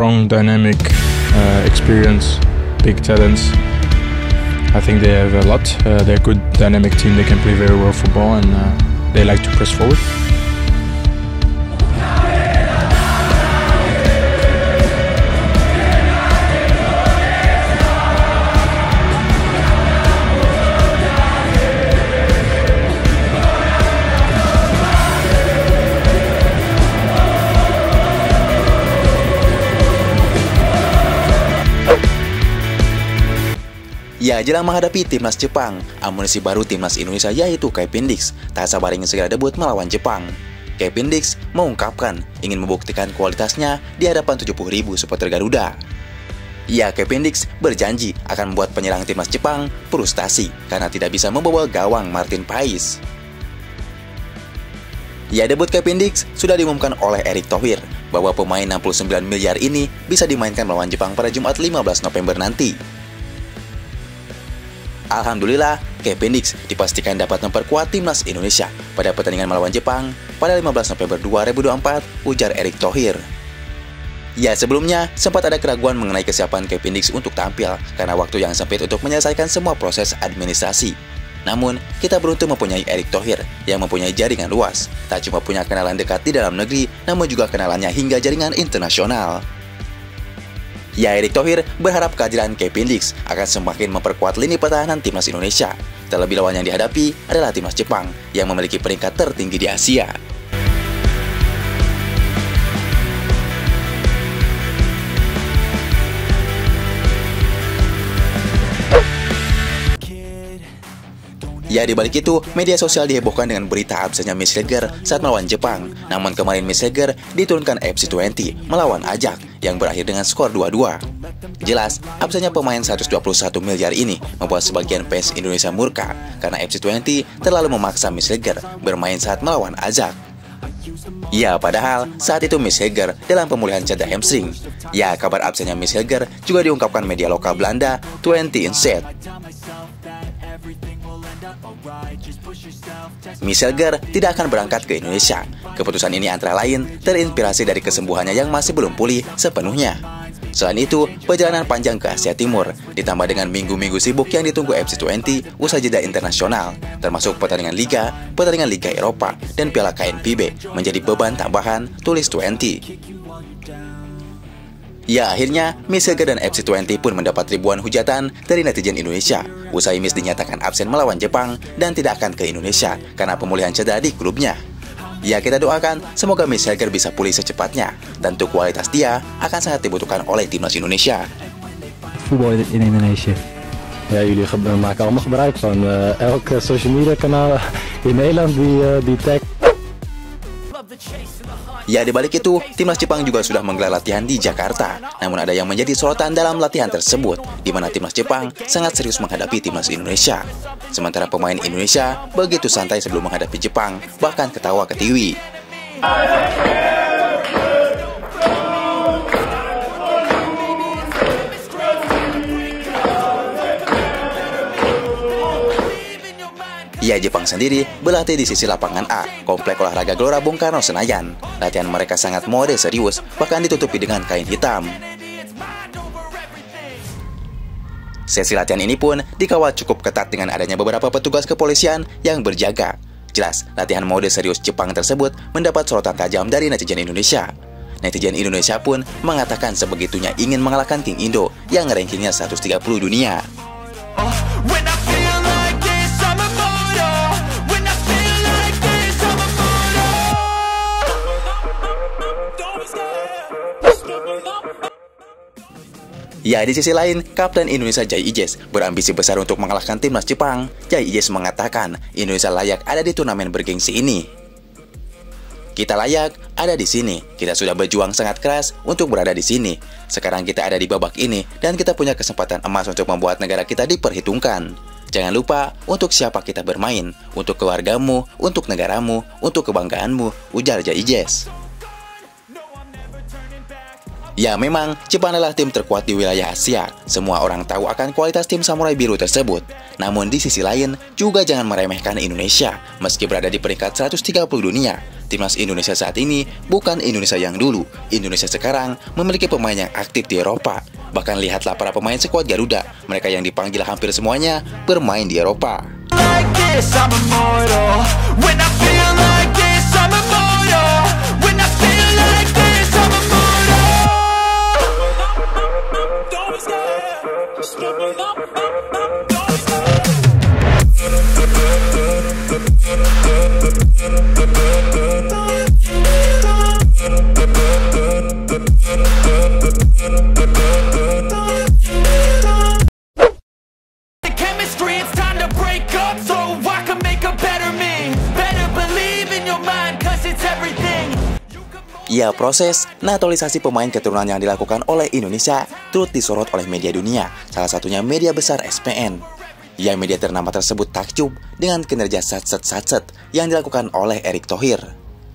strong, dynamic, experience, big talents. I think they have a lot. They're a good, dynamic team. They can play very well football, and they like to press forward. Ya, jelang menghadapi timnas Jepang, amunisi baru timnas Indonesia yaitu Kevin Dix tak sabar ingin segera debut melawan Jepang. Kevin Dix mengungkapkan ingin membuktikan kualitasnya di hadapan 70.000 supporter Garuda. Ya, Kevin Dix berjanji akan membuat penyerang timnas Jepang frustasi karena tidak bisa membobol gawang Martin Pais. Ya, debut Kevin Dix sudah diumumkan oleh Erick Thohir bahwa pemain 69 miliar ini bisa dimainkan melawan Jepang pada Jumat 15 November nanti. Alhamdulillah, Kevin Dix dipastikan dapat memperkuat timnas Indonesia pada pertandingan melawan Jepang pada 15 November 2024, ujar Erick Thohir. Ya, sebelumnya sempat ada keraguan mengenai kesiapan Kevin Dix untuk tampil karena waktu yang sempit untuk menyelesaikan semua proses administrasi. Namun, kita beruntung mempunyai Erick Thohir yang mempunyai jaringan luas, tak cuma punya kenalan dekat di dalam negeri, namun juga kenalannya hingga jaringan internasional. Ya, Erick Thohir berharap kehadiran Kevin Dix akan semakin memperkuat lini pertahanan timnas Indonesia. Terlebih lawan yang dihadapi adalah timnas Jepang yang memiliki peringkat tertinggi di Asia. Ya, di balik itu, media sosial dihebohkan dengan berita absennya Miss Heger saat melawan Jepang. Namun kemarin Miss Heger diturunkan FC20 melawan Ajax yang berakhir dengan skor 2-2. Jelas, absennya pemain 121 miliar ini membuat sebagian fans Indonesia murka karena FC20 terlalu memaksa Miss Heger bermain saat melawan Ajax. Ya, padahal saat itu Miss Heger dalam pemulihan cedera hamstring. Ya, kabar absennya Miss Heger juga diungkapkan media lokal Belanda, 20 Insight. Miss Heger tidak akan berangkat ke Indonesia. Keputusan ini antara lain terinspirasi dari kesembuhannya yang masih belum pulih sepenuhnya. Selain itu, perjalanan panjang ke Asia Timur ditambah dengan minggu-minggu sibuk yang ditunggu FC20 usai jeda internasional, termasuk pertandingan Liga Eropa, dan Piala KNVB menjadi beban tambahan, tulis 20. Ya, akhirnya Miss Heger dan FC20 pun mendapat ribuan hujatan dari netizen Indonesia usai Miss dinyatakan absen melawan Jepang dan tidak akan ke Indonesia karena pemulihan cedera di klubnya. Ya, kita doakan semoga Miss Heger bisa pulih secepatnya. Tentu kualitas dia akan sangat dibutuhkan oleh timnas Indonesia. Voetbal in Indonesië. Ja, jullie maken allemaal gebruik van elke social media kanaal in Nederland die tag. Ya, di balik itu, timnas Jepang juga sudah menggelar latihan di Jakarta. Namun ada yang menjadi sorotan dalam latihan tersebut, di mana timnas Jepang sangat serius menghadapi timnas Indonesia. Sementara pemain Indonesia begitu santai sebelum menghadapi Jepang, bahkan ketawa ketiwi. Ya, Jepang sendiri berlatih di sisi lapangan A, Komplek Olahraga Gelora Bung Karno Senayan. Latihan mereka sangat mode serius, bahkan ditutupi dengan kain hitam. Sesi latihan ini pun dikawal cukup ketat dengan adanya beberapa petugas kepolisian yang berjaga. Jelas, latihan mode serius Jepang tersebut mendapat sorotan tajam dari netizen Indonesia. Netizen Indonesia pun mengatakan sebegitunya ingin mengalahkan King Indo yang rankingnya 130 dunia. Ya, di sisi lain, Kapten Indonesia Jai Ijes berambisi besar untuk mengalahkan timnas Jepang. Jai Ijes mengatakan Indonesia layak ada di turnamen bergengsi ini. Kita layak ada di sini. Kita sudah berjuang sangat keras untuk berada di sini. Sekarang kita ada di babak ini dan kita punya kesempatan emas untuk membuat negara kita diperhitungkan. Jangan lupa untuk siapa kita bermain, untuk keluargamu, untuk negaramu, untuk kebanggaanmu, ujar Jai Ijes. Ya memang, Jepang adalah tim terkuat di wilayah Asia. Semua orang tahu akan kualitas tim Samurai Biru tersebut. Namun di sisi lain, juga jangan meremehkan Indonesia. Meski berada di peringkat 130 dunia, timnas Indonesia saat ini bukan Indonesia yang dulu. Indonesia sekarang memiliki pemain yang aktif di Eropa. Bahkan lihatlah para pemain skuad Garuda. Mereka yang dipanggil hampir semuanya bermain di Eropa. Ya, proses naturalisasi pemain keturunan yang dilakukan oleh Indonesia turut disorot oleh media dunia, salah satunya media besar SPN. Ya, media ternama tersebut takjub dengan kinerja satset yang dilakukan oleh Erick Thohir.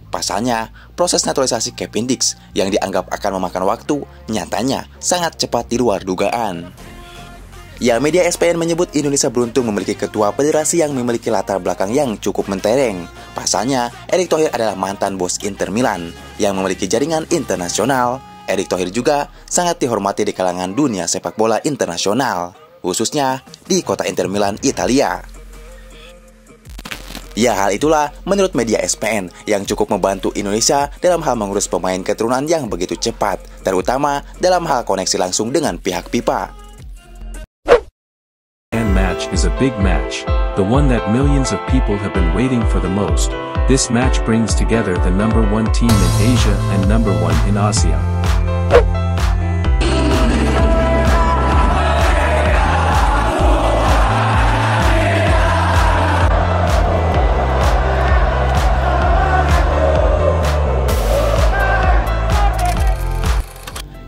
Pasalnya, proses naturalisasi Kevin Dix yang dianggap akan memakan waktu, nyatanya sangat cepat di luar dugaan. Ya, media SPN menyebut Indonesia beruntung memiliki ketua federasi yang memiliki latar belakang yang cukup mentereng. Pasalnya, Erick Thohir adalah mantan bos Inter Milan yang memiliki jaringan internasional. Erick Thohir juga sangat dihormati di kalangan dunia sepak bola internasional, khususnya di kota Inter Milan, Italia. Ya, hal itulah menurut media SPN yang cukup membantu Indonesia dalam hal mengurus pemain keturunan yang begitu cepat, terutama dalam hal koneksi langsung dengan pihak FIFA. Match is a big match, the one that millions of people have been waiting for the most. This match brings together the #1 team in Asia and #1 in Asia.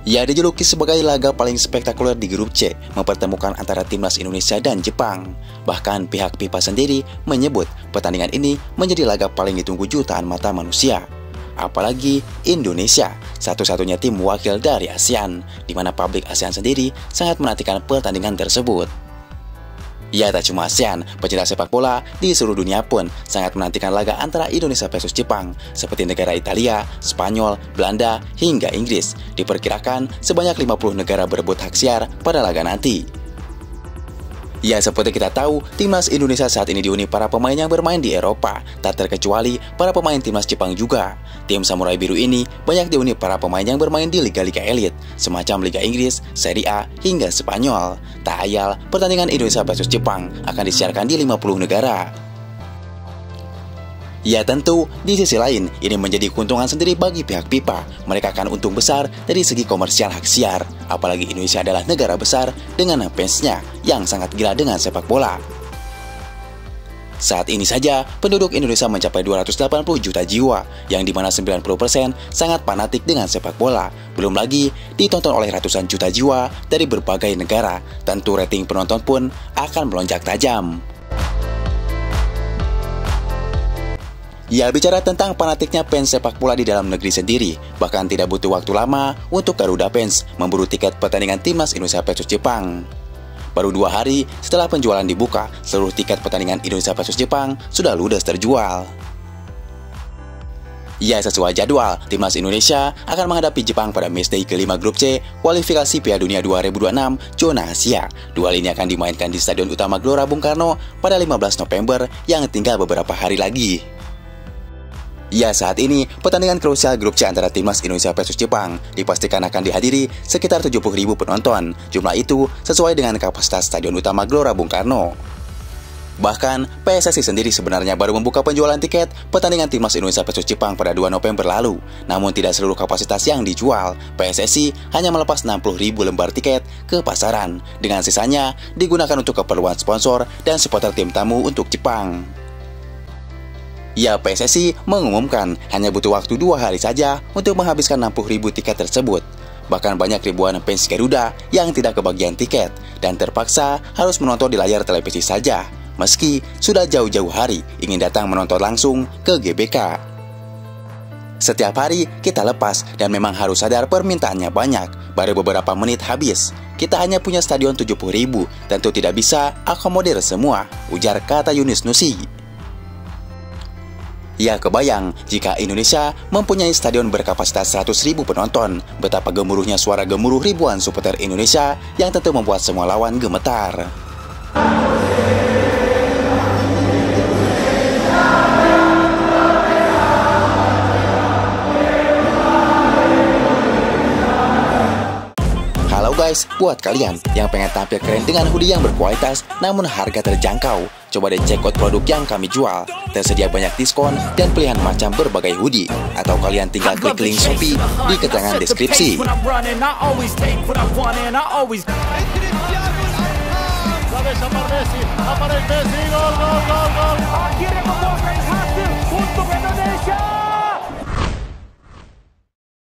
Ya, dijuluki sebagai laga paling spektakuler di grup C, mempertemukan antara timnas Indonesia dan Jepang. Bahkan pihak FIFA sendiri menyebut pertandingan ini menjadi laga paling ditunggu jutaan mata manusia. Apalagi Indonesia, satu-satunya tim wakil dari ASEAN, di mana publik ASEAN sendiri sangat menantikan pertandingan tersebut. Ya, tak cuma ASEAN, pecinta sepak bola di seluruh dunia pun sangat menantikan laga antara Indonesia versus Jepang, seperti negara Italia, Spanyol, Belanda, hingga Inggris. Diperkirakan sebanyak 50 negara berebut hak siar pada laga nanti. Ya, seperti kita tahu, timnas Indonesia saat ini dihuni para pemain yang bermain di Eropa, tak terkecuali para pemain timnas Jepang juga. Tim Samurai Biru ini banyak dihuni para pemain yang bermain di liga-liga elit, semacam Liga Inggris, Serie A, hingga Spanyol. Tak ayal, pertandingan Indonesia versus Jepang akan disiarkan di 50 negara. Ya, tentu, di sisi lain, ini menjadi keuntungan sendiri bagi pihak FIFA. Mereka akan untung besar dari segi komersial hak siar. Apalagi Indonesia adalah negara besar dengan fansnya yang sangat gila dengan sepak bola. Saat ini saja, penduduk Indonesia mencapai 280 juta jiwa, yang dimana 90% sangat fanatik dengan sepak bola. Belum lagi ditonton oleh ratusan juta jiwa dari berbagai negara. Tentu rating penonton pun akan melonjak tajam. Ya, bicara tentang fanatiknya fans sepak bola di dalam negeri sendiri, bahkan tidak butuh waktu lama untuk Garuda fans memburu tiket pertandingan timnas Indonesia versus Jepang. Baru 2 hari setelah penjualan dibuka, seluruh tiket pertandingan Indonesia versus Jepang sudah ludes terjual. Ya, sesuai jadwal, timnas Indonesia akan menghadapi Jepang pada matchday ke-5 grup C kualifikasi Piala Dunia 2026 zona Asia. Duel ini akan dimainkan di Stadion Utama Gelora Bung Karno pada 15 November yang tinggal beberapa hari lagi. Ya, saat ini pertandingan krusial grup C antara timnas Indonesia versus Jepang dipastikan akan dihadiri sekitar 70.000 penonton. Jumlah itu sesuai dengan kapasitas Stadion Utama Gelora Bung Karno. Bahkan, PSSI sendiri sebenarnya baru membuka penjualan tiket pertandingan timnas Indonesia versus Jepang pada 2 November lalu. Namun tidak seluruh kapasitas yang dijual. PSSI hanya melepas 60.000 lembar tiket ke pasaran. Dengan sisanya digunakan untuk keperluan sponsor dan supporter tim tamu untuk Jepang. Ya, PSSI mengumumkan hanya butuh waktu 2 hari saja untuk menghabiskan 60.000 tiket tersebut. Bahkan banyak ribuan fans Garuda yang tidak kebagian tiket dan terpaksa harus menonton di layar televisi saja, meski sudah jauh-jauh hari ingin datang menonton langsung ke GBK. Setiap hari kita lepas dan memang harus sadar permintaannya banyak. Baru beberapa menit habis. Kita hanya punya stadion 70.000, tentu tidak bisa akomodir semua, ujar kata Yunus Nusi. Ya kebayang, jika Indonesia mempunyai stadion berkapasitas 100.000 penonton, betapa gemuruhnya suara gemuruh ribuan supporter Indonesia yang tentu membuat semua lawan gemetar. Halo guys, buat kalian yang pengen tampil keren dengan hoodie yang berkualitas namun harga terjangkau, coba deh check out produk yang kami jual. Tersedia banyak diskon dan pilihan macam berbagai hoodie. Atau kalian tinggal klik link Shopee di keterangan deskripsi. Akhirnya membuahkan hasil untuk Indonesia.